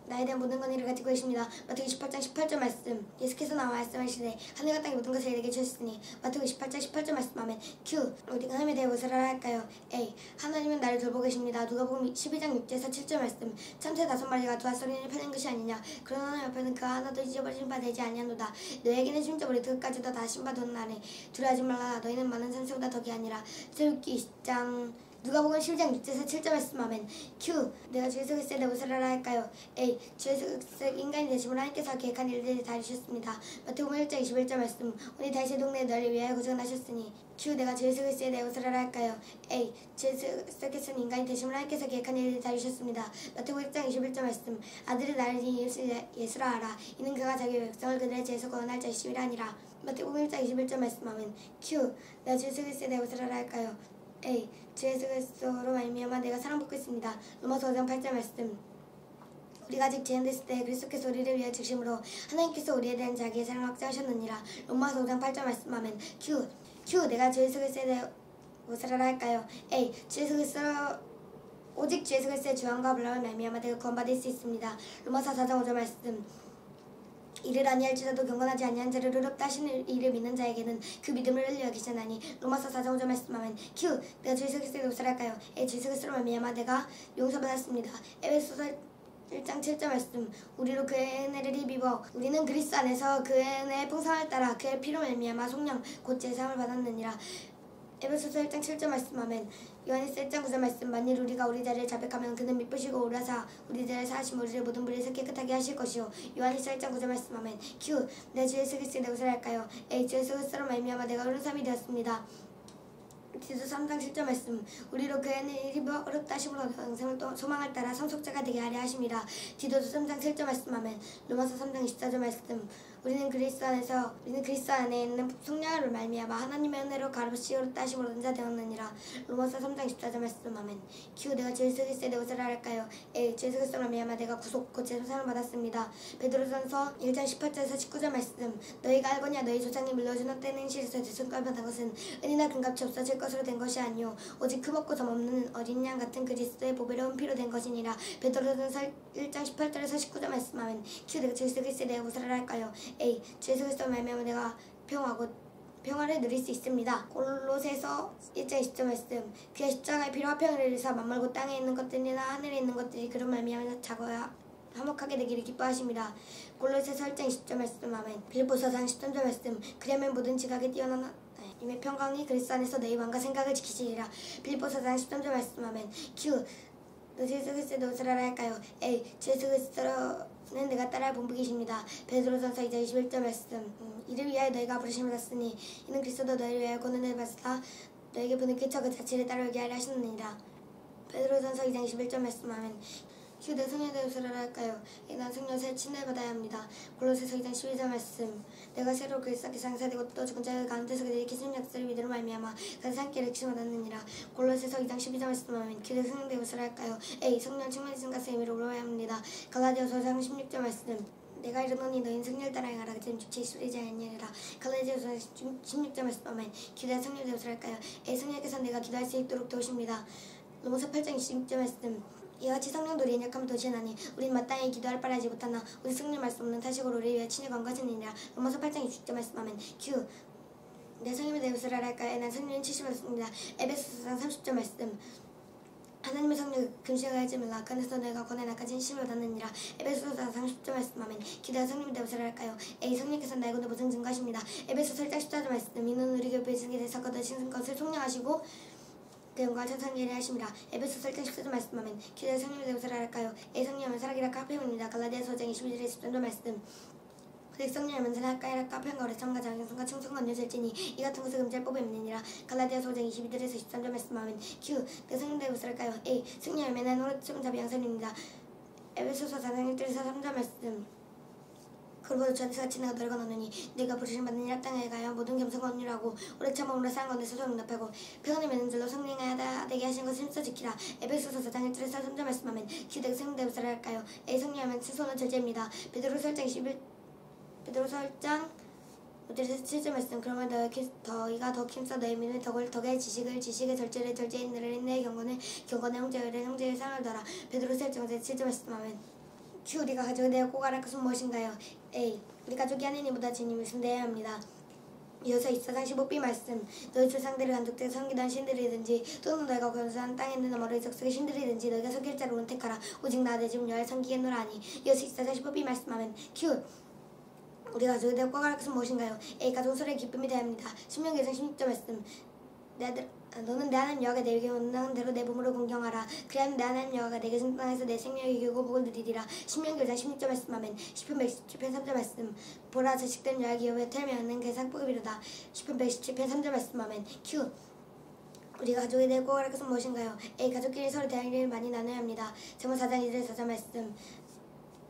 나에 대한 모든 권위를 가지고 계십니다. 마태복음 28장 18절 말씀. 예수께서 나와 말씀하시되 하늘과 땅의 모든 것을 내게 주셨으니. 마태복음 18장 18절 말씀하면 q 우리가 하나님에 대해 무엇을 알아야 할까요? a 하나님은 나를 돌보고 계십니다. 누가복음 12장 6절에서 7절 말씀. 참새 5마리가 두아 소리를 펴낸 것이 아니냐. 그러나 하나님 앞에는 그 하나도 잊어버리신 바 되지 아니하노다. 너에게는 심지어 우리 끝까지도 다 신바도는 날에 두려워하지 말라. 너희는 많은 산수보다 덕이 아니라. 출애굽기 20장 누가복음 10장 6절에서 7절 말씀 아멘. Q. 내가 주 예수 그리스도의 내 옷을 하라 할까요? A. 주 예수 그리스도 인간이 되심으로 하나님께서 계획한 일들을 다 이루셨습니다. 마태복음 1장 21절 말씀. 오늘 다윗의 동네에 너를 위하여 고생하셨으니. Q. 내가 주 예수 그리스도의 내 옷을 하라 할까요? A. 주 예수 그리스도께서는 인간이 되심으로 하나님께서 계획한 일들을 다 이루셨습니다. 마태복음 1장 21절 말씀. 아들은 나를 예수라 하라. 이는 그가 자기 백성을 그들의 죄에서 구원할 자심이라 하니라. 마태복음 1장 21절 말씀 아멘. Q. 내가 주 예수 그리스도의 내 옷을 하라 할까요? A. 주 예수 그리스도로 말미암아 내가 사랑받고 있습니다. 로마서 5장 8절 말씀. 우리가 아직 죄인됐을 때 그리스도께서 우리를 위하여 죽으심으로 하나님께서 우리에 대한 자기의 사랑을 확증하셨느니라. 로마서 5장 8절 말씀 아멘. Q. 내가 주 예수 그리스도에 대해 무엇을 하라 할까요? A. 주 예수 그리스도 오직 주 예수 그리스도의 주함과 불남을 말미암아 내가 구원받을 수 있습니다. 로마서 4장 5절 말씀. 이를 아니할지라도 경건하지 아니한 자를 의롭다 하시는 이를 믿는 자에게는 그 믿음을 흘려 여기시나니. 로마서 4장 5절 말씀하면 Q. 내가 주 예수 그리스도의 옷을 할까요? A. 주 예수 그리스도로 말미암아 내가 용서받았습니다. 에베소서 1장 7절 말씀. 우리로 그의 은혜를 힘입어 우리는 그리스도 안에서 그의 은혜의 풍성을 따라 그의 피로 말미암아 속량 곧 제사함을 받았느니라. 에베소서 1장 7절 말씀 아멘. 요한일서 1장 9절 말씀. 만일 우리가 우리 자리를 자백하면 그는 미쁘시고 오라사 우리 자리를 사하시며 우리를 모든 불에서 깨끗하게 하실 것이요. 요한일서 1장 9절 말씀 아멘. Q. 내가 주 예수 그리스도의 내 옷을 할까요? A. 주 예수 그리스도로 말미암아 내가 의로삼이 되었습니다. 디도서 3장 7절 말씀. 우리로 그 은혜를 힘입어 의롭다 하심으로 영생을 소망을 따라 성속자가 되게 하려 하심이라. 디도서 3장 7절 말씀 아멘. 로마서 3장 24절 말씀. 우리는 그리스도 안에 있는 성령으로 말미암아 하나님의 은혜로 값없이 의롭다 하심으로 은사 되었느니라. 로마서 3장 24절 말씀 아멘. Q. 내가 주 예수 그리스도의 내 옷을 할까요? A. 주 예수 그리스도로 말미암아 내가 구속 곧 제사함을 받았습니다. 베드로전서 1장 18절에서 19절 말씀. 너희가 알거냐 너희 조상이 물려준 헛된 행실에서 죄성깔 받은 것은 은이나 금값이 없어질 것으로 된 것이 아니요 오직 크먹고 점없는 어린 양 같은 그리스도의 보배로운 피로 된 것이니라. 베드로전서 1장 18절에서 19절 말씀 아멘. Q. 내가 주 예수 그리스도의 내 옷을 할까요? A. 주 예수 그리스도로 말미암아 내가 평화를 누릴 수 있습니다. 골로새서 1장 20절 말씀. 그의 십자가의 피로 화평을 이루사 만물고 땅에 있는 것들이나 하늘에 있는 것들이 그런 말미암아 자고야 화목하게 되기를 기뻐하십니다. 골로새서 1장 20절 말씀 아멘. 빌립보서 4장 13절 말씀. 그러면 모든 지각에 뛰어난 님의 평강이 그리스도 안에서 너희 마음과 생각을 지키시리라. 빌립보서 4장 13절 말씀 아멘. Q. 너 주 예수 그리스도의 내 옷을 하라 할까요? A. 주 예수 그리스도는 내가 따라할 본보기십니다. 베드로전서 2장 21절 말씀. 이를 위하여 너희가 부르심을 받았으니 이는 그리스도도 너희를 위하여 고난을 받으사 너에게 분을 끼쳐 그 자체를 따르게 하려 하시느니라. 베드로전서 2장 21절 말씀 아멘. Q. 내 성령의 내 옷을 하라 할까요? 난 성령 새 친을 받아야 합니다. 골로새서 2장 12절 말씀. 내가 새로 그리스도께 장사되고 또 죽은 자의 가운데서 그들이 기승 약속을 믿음으로 말미암아 그들 함께 렉심을 받았느니라. 골로새서 2장 12절 말씀하면 Q. 내 성령 내 옷을 할까요? A. 성령 충만히 것에 의미로 오러야 합니다. 갈라디아서 4장 16절 말씀. 내가 이르노니 너희는 성령을 따라 행하라. 그들은 육체에 소리지 아니하리라. 갈라디아서 16절 말씀하면 Q. 내 성령 내 옷을 할까요? A. 성령께서 내가 기도할 수 있도록 도우십니다. 로마서 8장 26절 말씀. 이와 같이 성령도 우리의 약함을 도시하나니 우린 마땅히 기도할 바를 알지 못하나 우리 성령 말씀 없는 타식으로 우리를 위해 친히 건가지니라. 로마서 8장 20절 말씀하면 Q. 내 성령의 내 옷을 할까요? 난 성령은 70%입니다. 에베소서 4장 30절 말씀. 하나님의 성령 금식하지 말라. 그래서 내가 권해 나까지 힘을 얻었느니라. 에베소서 4장 30절 말씀하면 기도와 성령의 내 옷을 할까요? A. 성령께서 나의 군대 보증 증거하십니다. 에베소서 1장 14절 말씀. 이는 우리 교회에 증기되사 거두신 것을 속량하시고 그 영광을 천상계에 하십니다. 에베소서 1장 14절 말씀하면 기도의 성령의 내 옷을 할까요? A. 성령은 사랑이라 카페입니다. 갈라디아서 5장 21절에 13절 말씀. 그 성령의 사랑이라 카페인가 오래 참가 장성과 충성과 언제절지니 이 같은 것을 금지할 법이 없느니라. 갈라디아서 5장 22절에서 13절 말씀하면 Q. 내 성령 내 옷을 할까요? A. 성령의 매는 오랫동안 자비 양선입니다. 에베소서 4장 1절에서 3절 말씀. 그러므로 전에서 같이 내가 너를 건너느니 네가 부르심 받는 일 땅에 가여 모든 겸손과 온유하고 오래 참아 오래 사는 가운데 소정 응답하고 평안을 맺는 줄로 성령하다 되게 하신 것을 힘써 지키라. 에베소서 4장 1절에서 3절 말씀하면 기대가 성령 내 옷을 할까요? A. 성령하면 스손은 절제입니다. 베드로서 1장 7절 말씀. 그러면 너희가 더 힘써 너희 믿음의 덕의 지식의 절제의 인내를 인내의 경건의 형제의 사랑을 더라. 베드로서 1장 7절 말씀하면 Q. 우리가 가지고 내어 꼭 알아갈 것은 무엇인가요? A. 우리 가족이 하느님보다 주님을 숭배해야 합니다. 이어서 24장 15b 말씀. 너희 조상들을 간독되게 섬기던 신들이든지 또는 너희가 거주한 땅에 있는 어머니 족속의 신들이든지 너희가 섬길 자를 선택하라. 오직 나 내 집 여호와를 섬기겠노라 하니. 이어서 24장 15b 말씀하면 Q. 우리가 가지고 내어 꼭 알아갈 것은 무엇인가요? A. 가족 소리의 기쁨이 되어야 합니다. 신명기 2장 16절 말씀. 내 너는 내 하나님 여호와가 내게 원하는 대로 내 몸으로 공경하라. 그리하면 내 하나님 여호와가 내게 준 땅에서 내 생명을 이기고 복을 누리리라. 신명기 5장 16절 말씀. 아멘. 시편 117편 3절 말씀. 보라 자식된 여호와의 여호와의 텔면은 그 상복이로다. 시편 117편 3절 말씀. 아멘. 큐. 우리 가족이 되고 꼭 할 것은 무엇인가요? A. 가족끼리 서로 대할 일을 많이 나눠야 합니다. 제목 4장 2절 4절 말씀.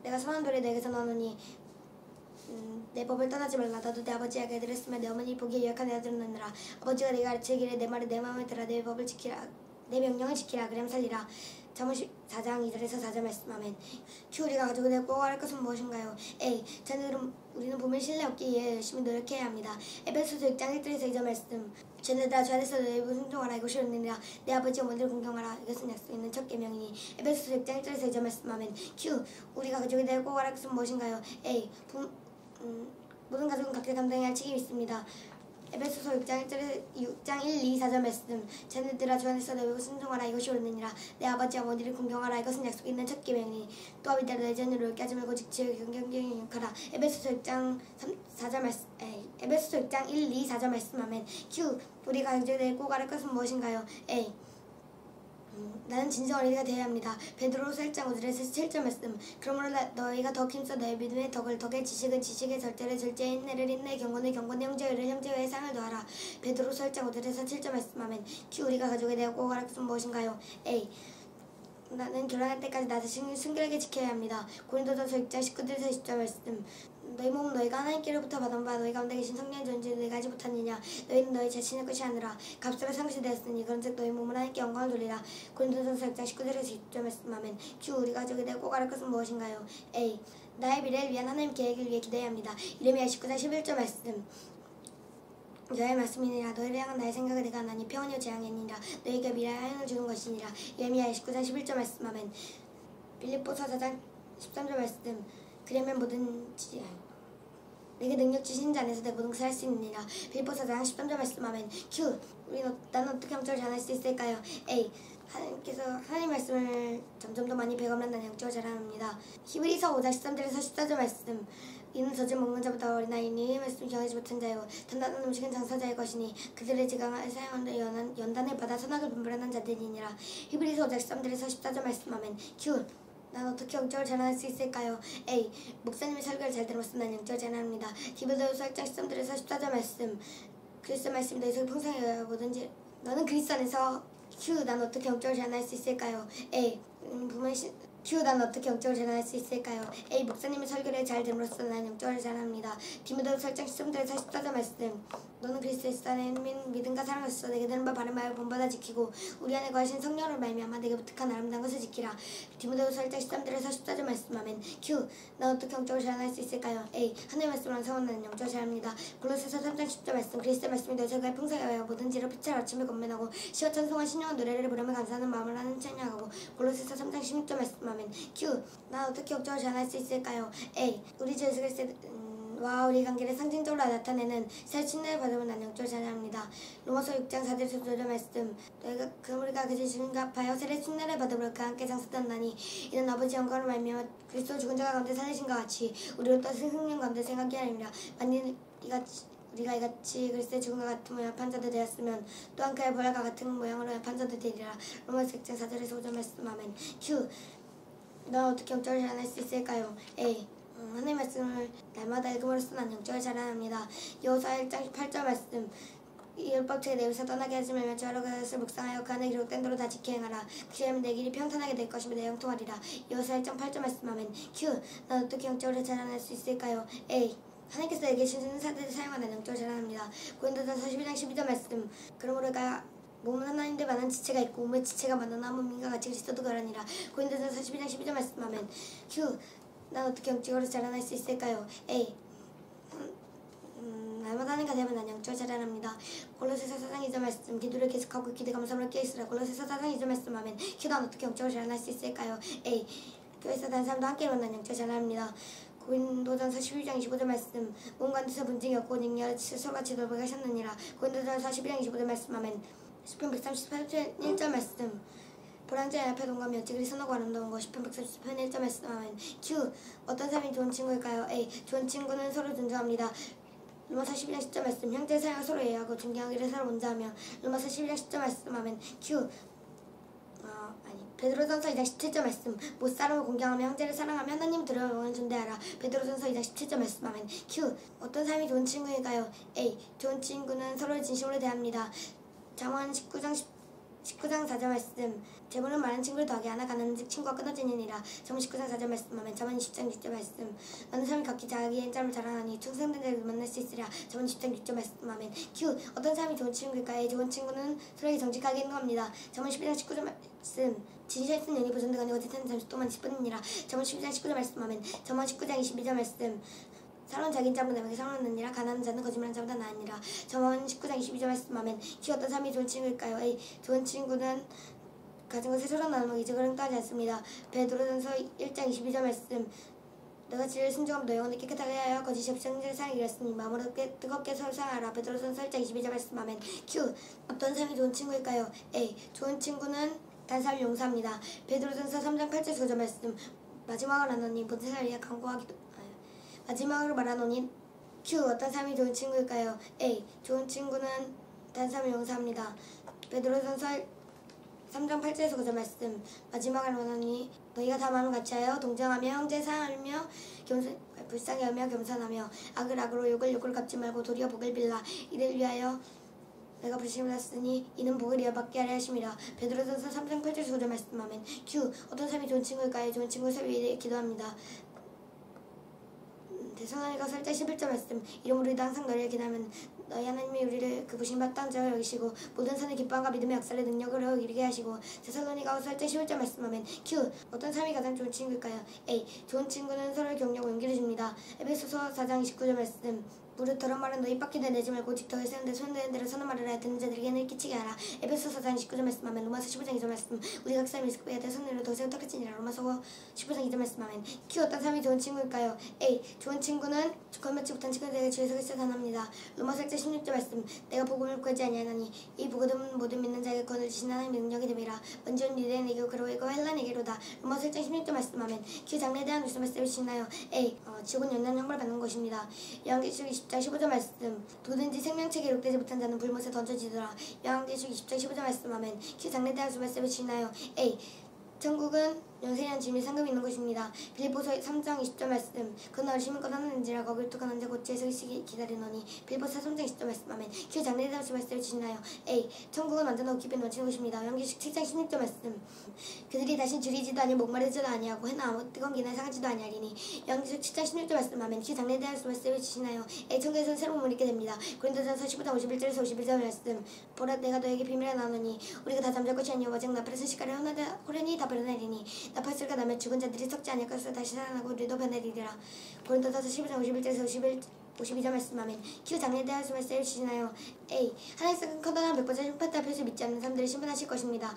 내가 선한 돌을 내게서 나누니 내 법을 떠나지 말라. 나도 내 아버지의 아들을 했으며 내 어머니 보기에 유약한 내 아들을 낳느라. 아버지가 내가 가르치기를 내 말을 내 마음에 들어 내 법을 지키라. 내 명령을 지키라. 그럼 살리라. 잠언 4장 2절에서 4절 말씀. 아멘. 큐. 우리가 가족이 되고 꼭 할 것은 무엇인가요? A. 우리는 몸을 신뢰 얻기 위해 열심히 노력해야 합니다. 에베소서 6장 1절에서 2절 말씀. 쟤네들아 주 안에서 너희 순종하라. 이것이 옳으니라. 내 아버지 어머니를 공경하라. 이것은 약속 있는 첫 계명이니. 에베소서 6장 1절에서 2절 말씀. 아멘. q. 우리가 가족이 되고 꼭 할 것은 무엇인가요? A. 모든 가족은 각자 감당해야 할 책임이 있습니다. 에베소서 6장 1, 2, 4절 말씀. 쟤네들아 주 안에서 너희 순종하라. 이것이 옳으니라. 내 아버지 어머니를 공경하라. 이것은 약속 있는 첫 계명이니. 또한 이대로 내 자녀를 옳게 하지 말고 직지의 경경경에 욕하라. 에베소서 6장 4절 말씀. 에베소서 6장 1, 2, 4절 말씀. 아멘. q. 우리 가족이 되고 꼭 할 것은 무엇인가요? A. 나는 진정 어린이가 되어야 합니다. 베드로후서 1장 5절에서 7절 말씀. 그러므로 너희가 더 힘써 너희 믿음의 덕을 지식은 지식의 절제를 절제의 인내를 인내의 경건의 형제의를 형제의 상을 더하라. 베드로후서 1장 5절에서 7절 말씀. 아멘. q. 우리가 가족이 되고 꼭 할 것은 무엇인가요? A. 나는 결혼할 때까지 나 자신을 순결하게 지켜야 합니다. 고린도전서 6장 19절에서 20절 말씀. 너희 몸은 너희가 하나님께로부터 받은 바 너희 가운데 계신 성령의 존재를 너희가 알지 못하느냐. 너희는 너희 자신의 것이 아니라 값으로 산 것이 되었으니 그런즉 너희 몸은 하나님께 영광을 돌리라. 고린도전서 6장 19절에서 20절 말씀. 아멘. q. 우리 가족이 되고 꼭 할 것은 무엇인가요? A. 나의 미래를 위한 하나님 계획을 위해 기대해야 합니다. 이레미야 19장 11절 말씀. 여호와의 말씀이니라. 너희를 향한 나의 생각을 내가 하나니 평안이요 재앙이 아니라 너희에게 미래의 하연을 주는 것이니라. 예레미야 19장 11절 말씀. 아멘. 빌립보서 4장 13절 말씀. 그러면 뭐든지 내게 능력 주신 자 안에서 내 모든 것을 할 수 있느니라. 빌립보서 4장 13절 말씀. 아멘. q. 나는 어떻게 영적을 잘할 수 있을까요? A. 하나님께서 하나님 말씀을 점점 더 많이 배우면 나는 영적을 잘합니다. 히브리서 5장 13절에서 14절 말씀. 이는 젖을 먹는 자보다 어린아이니 말씀 경하지 못한 자요 단단한 음식은 장사자의 것이니 그들의 지강을 사용하는 연단을 받아 선악을 분별하는 자들이니라. 히브리서 5장 13절에서 14절 말씀. 아멘. q. 난 어떻게 영적을 잘할 수 있을까요? A. 목사님의 설교를 잘 들었으면 난 영적을 잘합니다. 디모데후서 1장 13절에서 14절 말씀. 그리스도 말씀이 너희 속에 풍성하여 뭐든지 너는 그리스도 안에서 q. 난 어떻게 영적을 잘할 수 있을까요? A. q. 난 어떻게 영적을 잘할 수 있을까요? A. 목사님의 설교를 잘 들음으로써 난 영적을 잘합니다. 디모데후서 1장 13절에서 14절 말씀. 너는 그리스도 안에 믿음과 사랑을 있어 내게 되는 바 바른 말을 본받아 지키고 우리 안에 거하신 성령을 말미암아 내게 부탁한 아름다운 것을 지키라. 디모데후서 1장 13절에서 14절 말씀. 아멘. q. 난 어떻게 영적을 잘할 수 있을까요? A. 하나님의 말씀을 완성하는 나는 영적을 잘합니다. 골로새서 3장 10절 말씀. 그리스도의 말씀이 너희 속에 풍성하여 뭐든지를 빛을 아침에 건면하고 시와 찬송한 신령한 노래를 부르며 감사하는 마음을 하는 찬양하고. 골로새서 3장 16절 말씀. 아멘. q. 난 어떻게 영적을 잘할 수 있을까요? A. 우리 주 예수 그리스도의 와 우리 관계를 상징적으로 나타내는 새 침례를 받으면 난 영적을 잘합니다. 로마서 6장 4절에서 5절 말씀. 너희가 우리가 그제 주님과 합하여 세례 침례를 받으므로 그와 함께 장사되었나니 이는 아버지 영광을 말미암아 그리스도 죽은 자가 가운데 사내신 것 같이 우리로 또 생명 가운데 생각이 아니라 만일 우리가 이같이 그리스도의 죽음과 같은 모양 판자도 되었으면 또한 그의 부활과 같은 모양으로 판자도 되리라. 로마서 6장 4절에서 5절 말씀. 아멘. q. 넌 어떻게 영적을 잘할 수 있을까요? A. 하나님의 말씀을 날마다 읽음으로써 난 영적을 잘합니다. 여호수아 1장 8절 말씀. 이 율법책에 내 입에서 떠나게 하지 말며 주야로 그것을 묵상하여 그 안에 기록된 대로 다 지켜 행하라. 그리하면 내 길이 평탄하게 될 것이며 내 영통하리라. 여호수아 1장 8절 말씀. 아멘. q. 난 어떻게 영적으로 잘할 수 있을까요? A. 하나님께서 내게 주신 사들을 사용하는 영적을 잘합니다. 고린도전서 12장 12절 말씀. 그러므로 몸은 하나님들 많은 지체가 있고 몸의 지체가 많으나 몸인과 같이 그리스도도 그러니라. 고린도전서 12장 12절 말씀. 아멘. q. 난 어떻게 영적으로 자라날 수 있을까요? A. 날마다 하나님과 되면 난 영적으로 자라납니다. 골로새서 4장 2절 말씀. 기도를 계속하고 기대 감사함으로 깨있으라. 골로새서 4장 2절 말씀. 아멘. q. 난 어떻게 영적으로 자라날 수 있을까요? A. 교회에서 다른 사람도 함께 이루면 난 영적으로 자라납니다. 고린도전서 12장 25절 말씀. 몸과 뜻에 분쟁이 없고 능력을 서로같이 돌보게 하셨느니라. 고린도전서 12장 25절 말씀. 아멘. 시편 138편 1절 말씀. 보란자의 앞에 동감이 어찌 그리 선하고 아름다운 것. 시편 130편 1절 말씀. 아멘. q. 어떤 사람이 좋은 친구일까요? A. 좋은 친구는 서로 존중합니다. 로마서 12장 10절 말씀 형제 사랑을 서로 이해하고 존경하기를 서로 원자하며 로마서 12장 10절 말씀 하면 q 베드로전서 2장 17절 말씀 못 사람을 공경하며 형제를 사랑하며 하나님 두려워하는 존대하라. 베드로전서 2장 17절 말씀 하면 q 어떤 삶이 좋은 친구일까요? a 좋은 친구는 서로를 진심으로 대합니다. 잠언 19장 4절 말씀 재물은 많은 친구를 더하게 하나 가난한 즉 친구가 끊어지느니라. 잠언 19장 4절 말씀하면 잠언 20장 6절 말씀 많은 사람이 각기 자기의 짬을 자랑하니 충성된 자를 만날 수 있으랴. 잠언 10장 6절 말씀하면 q 어떤 사람이 좋은 친구일까요? 좋은 친구는 서로에게 정직하게 행동합니다. 잠언 11장 19절 말씀 진실을 쓴 연이 보존되거니 거짓한 잠시 동안 10분이니라. 잠언 12장 19절 말씀하면 잠언 19장 22절 말씀 사로운 자기 짬으로 남에게 사로우느니라. 가난한 자는 거짓말하는 자보다 나으니라. 잠언 19장 22절 말씀하면 q 어떤 사람이 좋은 친구일까요? a 좋은 친구는 가진 것을 서로 나누고 이적을 행동하지 않습니다. 베드로전서 1장 22절 말씀 내가 진리를 순종하며 너의 영혼을 깨끗하게 하여 거짓이 없이 형제를 사랑하게 하였으니 마음으로 뜨겁게 서로 사랑하라. 베드로전서 1장 22절 말씀하면 q 어떤 사람이 좋은 친구일까요? a 좋은 친구는 단사를 용서합니다. 베드로전서 3장 8절 9절 말씀 마지막으로 하노니 모든 사람을 위해 간구하기도 마지막으로 말하노니 q 어떤 사람이 좋은 친구일까요? a 좋은 친구는 단사를 용서합니다. 베드로전서 3장 8절에서 9절 말씀 마지막으로 말하노니 너희가 다 마음을 같이하여 동정하며 형제 사랑하며 불쌍히 하며 겸손하며 악을 악으로 욕을 욕으로 갚지 말고 도리어 복을 빌라. 이를 위하여 내가 부르심을 받았으니 이는 복을 이어받게 하려 하심이라. 베드로전서 3장 8절 9절 말씀하면 q 어떤 사람이 좋은 친구일까요? 좋은 친구를 위해 기도합니다. 데살로니가서 1장 11절 말씀 이러므로 우리도 항상 너희를 기도하면 너희 하나님이 우리를 그 부심받은 땅 자로 여기시고 모든 선의 기쁨과 믿음의 역사를 능력으로 이루게 하시고. 데살로니가서 1장 11절 말씀하면 q 어떤 사람이 가장 좋은 친구일까요? a 좋은 친구는 서로를 격려하고 용기를 줍니다. 에베소서 4장 29절 말씀 무릇 더러운 말은 너희 밖에 내지 말고 오직 더에 세운데 손대는 대로 선한 말을 하여 듣는 자들에게 해를 끼치게 하라. 에베소서 4장 19절 말씀하면 로마서 15장 2절 말씀 우리 각 사람이 스크에야 돼 손으로 더 세운 떡같이니라. 로마서 15장 2절 말씀하면 q 어떤 사람이 좋은 친구일까요? a 좋은 친구는 건받지 못한 친구들에게 주에서 그리스도 단합니다. 로마서 1장 16절 말씀 내가 복음을 구하지 아니하나니 이 복음은 모든 믿는 자에게 권을 주신 하나님의 능력이 됨이라. 먼저 유대인에게로 그러고 헬라인에게로다. 로마서 1장 16절 말씀하면 q 장래에 대한 말씀을 세우시나요? a 지옥은 연단 형벌받는 것입니다. 요한계시록 20장 15절 말씀 도든지 생명책에 기록되지 못한 자는 불못에 던져지더라. 요한계시록 20장 15절 말씀하면 q 장래에 대한 말씀을 세우시나요? a 천국은 연세한 짐이 상급이 있는 것입니다. 빌립보서 3장 20절 말씀 그는 어리심은 하는지라 거기를 뚝하는 자 곧지에서 기다리노니. 빌립보서 3장 20절 말씀하면 그 장래에 대한 말씀을 주시나요? a 천국은 완전하고 깊이 넘치는 것입니다. 요한계시록 7장 16절 말씀 그들이 다시 줄이지도 아니 목마르지도 아니하고 해나 아무 뜨거운 기나 상하지도 아니하리니. 요한계시록 7장 16절 말씀하면 그 장래에 대한 말씀을 주시나요? a 천국에서는 새로운 몸을 입게 됩니다. 고린도전서 15장 51절에서 51절 말씀 보라 내가 너에게 비밀을 나누니 우리가 다 잠잘 것이 아니오 오직 나팔에서 시간을 호련히 다 변해내리니 나팔소리가 나면 죽은 자들이 썩지 않을 것으로 다시 살아나고 우리도 변해리리라. 고린도전서 15장 51절에서 52절 말씀하면 q 장래에 대한 말씀을 세우시나요? a 하나님께서 커다란 백보자 심판대 앞에서 믿지 않는 사람들을 심판하실 것입니다.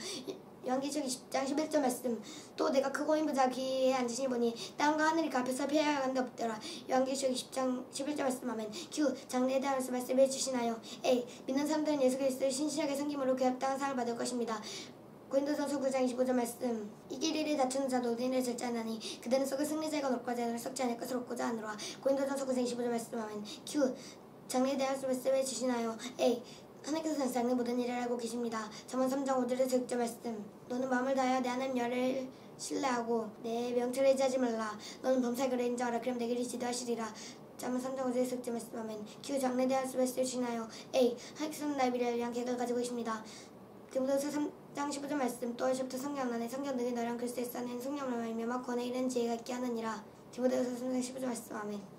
요한계시록 20장 11절 말씀 또 내가 크고 힘 부자 귀에 앉으시니 보니 땅과 하늘이 그 앞에서 피해야 하는 데 없더라. 요한계시록 20장 11절 말씀하면 q 장래에 대한 말씀을 세우시나요? a 믿는 사람들은 예수 그리스도를 신실하게 섬김으로 계약당한 상을 받을 것입니다. 고린도전서 9장 25절 말씀 이 길이를 다투는 자도 의인을 절제하나니 그들은 썩을 승리자가 높고자 하느라 썩지 않을 것을 얻고자 하느라. 고린도전서 9장 25절 말씀하면 q 장래에 대한 말씀을 주시나요? a 하나님께서 장래 모든 일을 알고 계십니다. 잠언 3장 5절에서 6절 말씀 너는 마음을 다하여 내 하나님 여호와를 신뢰하고 내 명철을 의지하지 말라. 너는 범사에 인정하라. 그럼 내 길이 지도하시리라. 잠언 3장 5절에서 6절 말씀하면 q 장래에 대한 말씀을 주시나요? a 하나님께서는 나의 미래를 위한 계획을 가지고 계십니다. 디모데후서 3장 15절 말씀 또 어시부터 성경 안에 성경 능히 너랑 그리스도의 안에 성령으로 말미암아 권에 이른 지혜가 있게 하느니라. 디모데후서 3장 15절 말씀 아멘.